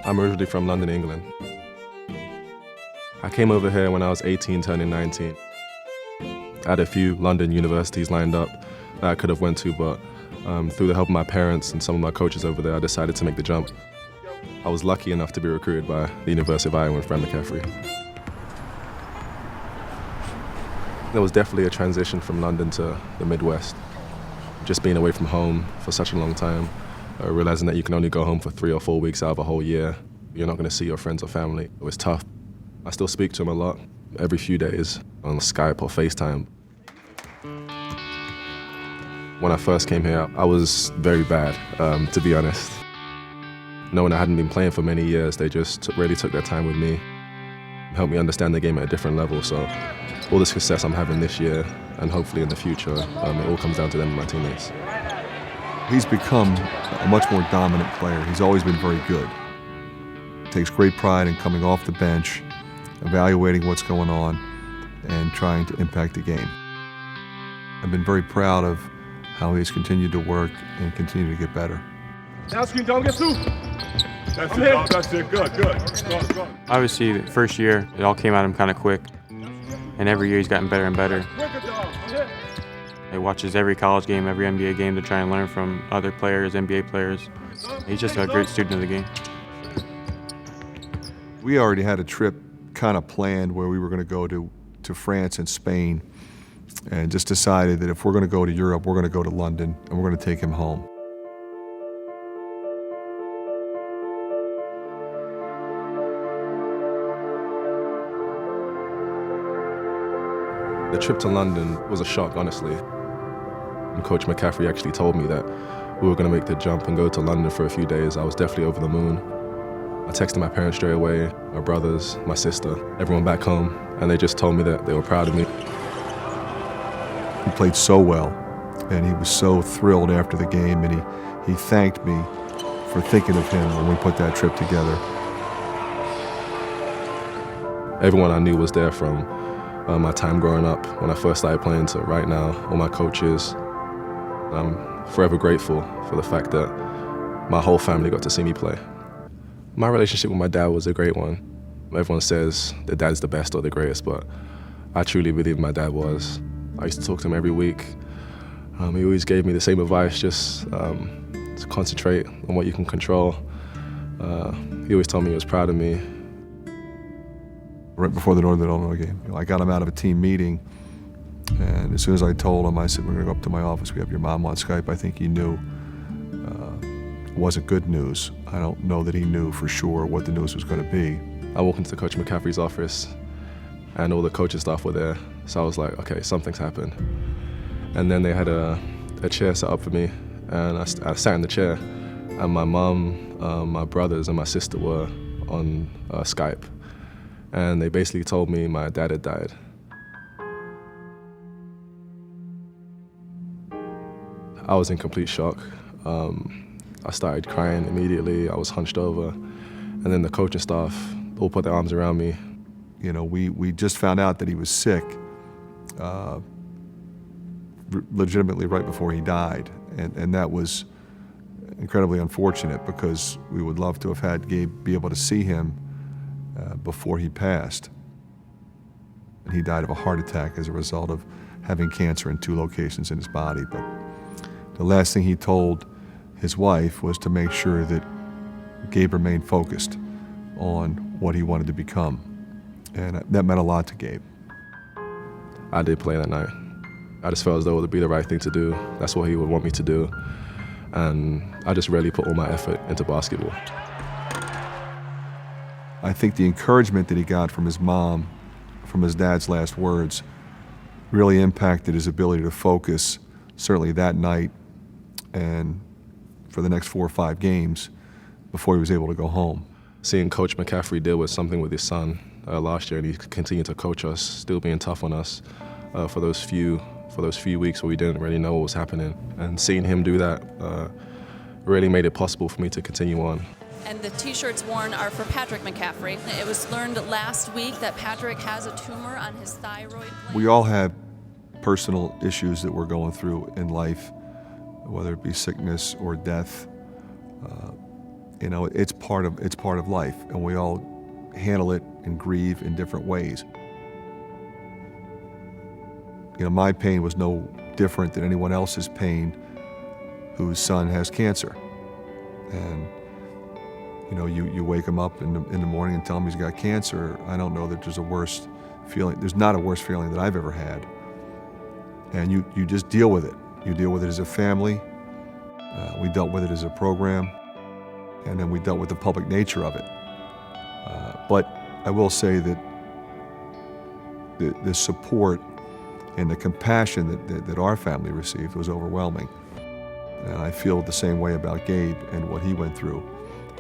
I'm originally from London, England. I came over here when I was 18, turning 19. I had a few London universities lined up that I could have went to, but through the help of my parents and some of my coaches over there, I decided to make the jump. I was lucky enough to be recruited by the University of Iowa and Fred McCaffrey. There was definitely a transition from London to the Midwest. Just being away from home for such a long time, realizing that you can only go home for 3 or 4 weeks out of a whole year. You're not going to see your friends or family. It was tough. I still speak to them a lot, every few days, on Skype or FaceTime. When I first came here, I was very bad, to be honest. Knowing I hadn't been playing for many years, they just really took their time with me, helped me understand the game at a different level. So all the success I'm having this year and hopefully in the future, it all comes down to them and my teammates. He's become a much more dominant player. He's always been very good. Takes great pride in coming off the bench, evaluating what's going on, and trying to impact the game. I've been very proud of how he's continued to work and continue to get better. Now screen, don't get through. That's it, that's it, good. Go. Obviously, the first year, it all came at him kind of quick. And every year he's gotten better and better. He watches every college game, every NBA game to try and learn from other players, NBA players. He's just a great student of the game. We already had a trip kind of planned where we were going to go to France and Spain, and just decided that if we're going to go to Europe, we're going to go to London, and we're going to take him home. The trip to London was a shock, honestly. And Coach McCaffrey actually told me that we were going to make the jump and go to London for a few days. I was definitely over the moon. I texted my parents straight away, my brothers, my sister, everyone back home, and they just told me that they were proud of me. He played so well, and he was so thrilled after the game, and he thanked me for thinking of him when we put that trip together. Everyone I knew was there, from my time growing up, when I first started playing, to right now, all my coaches. I'm forever grateful for the fact that my whole family got to see me play. My relationship with my dad was a great one. Everyone says the dad's the best or the greatest, but I truly believe my dad was. I used to talk to him every week. He always gave me the same advice, just to concentrate on what you can control. He always told me he was proud of me. Right before the Northern Illinois game, I got him out of a team meeting, and as soon as I told him, I said, we're going to go up to my office, we have your mom on Skype. I think he knew it wasn't good news. I don't know that he knew for sure what the news was going to be. I walked into Coach McCaffrey's office, and all the coaching staff were there. So I was like, okay, something's happened. And then they had a chair set up for me, and I sat in the chair, and my mom, my brothers, and my sister were on Skype. And they basically told me my dad had died. I was in complete shock. I started crying immediately. I was hunched over. And then the coaching staff all put their arms around me. You know, we just found out that he was sick legitimately right before he died. And that was incredibly unfortunate, because we would love to have had Gabe be able to see him before he passed. And he died of a heart attack as a result of having cancer in 2 locations in his body. But the last thing he told his wife was to make sure that Gabe remained focused on what he wanted to become. And that meant a lot to Gabe. I did play that night. I just felt as though it would be the right thing to do. That's what he would want me to do. And I just really put all my effort into basketball. I think the encouragement that he got from his mom, from his dad's last words, really impacted his ability to focus, certainly that night and for the next 4 or 5 games before he was able to go home. Seeing Coach McCaffrey deal with something with his son last year, and he continued to coach us, still being tough on us for those few weeks where we didn't really know what was happening. And seeing him do that really made it possible for me to continue on. And the T-shirts worn are for Patrick McCaffrey. It was learned last week that Patrick has a tumor on his thyroid gland. We all have personal issues that we're going through in life, whether it be sickness or death. You know, it's part of life, and we all handle it and grieve in different ways. You know, my pain was no different than anyone else's pain whose son has cancer. And you know, you wake him up in the morning and tell him he's got cancer. I don't know that there's a worse feeling. There's not a worse feeling that I've ever had. And you just deal with it. You deal with it as a family. We dealt with it as a program. And then we dealt with the public nature of it. But I will say that the support and the compassion that our family received was overwhelming. And I feel the same way about Gabe and what he went through.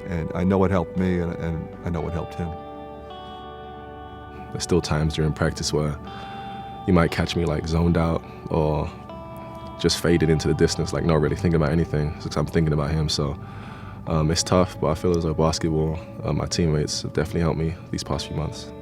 And I know it helped me, and I know it helped him. There's still times during practice where you might catch me like zoned out or just faded into the distance, like not really thinking about anything, because I'm thinking about him. So it's tough, but I feel as though basketball, my teammates have definitely helped me these past few months.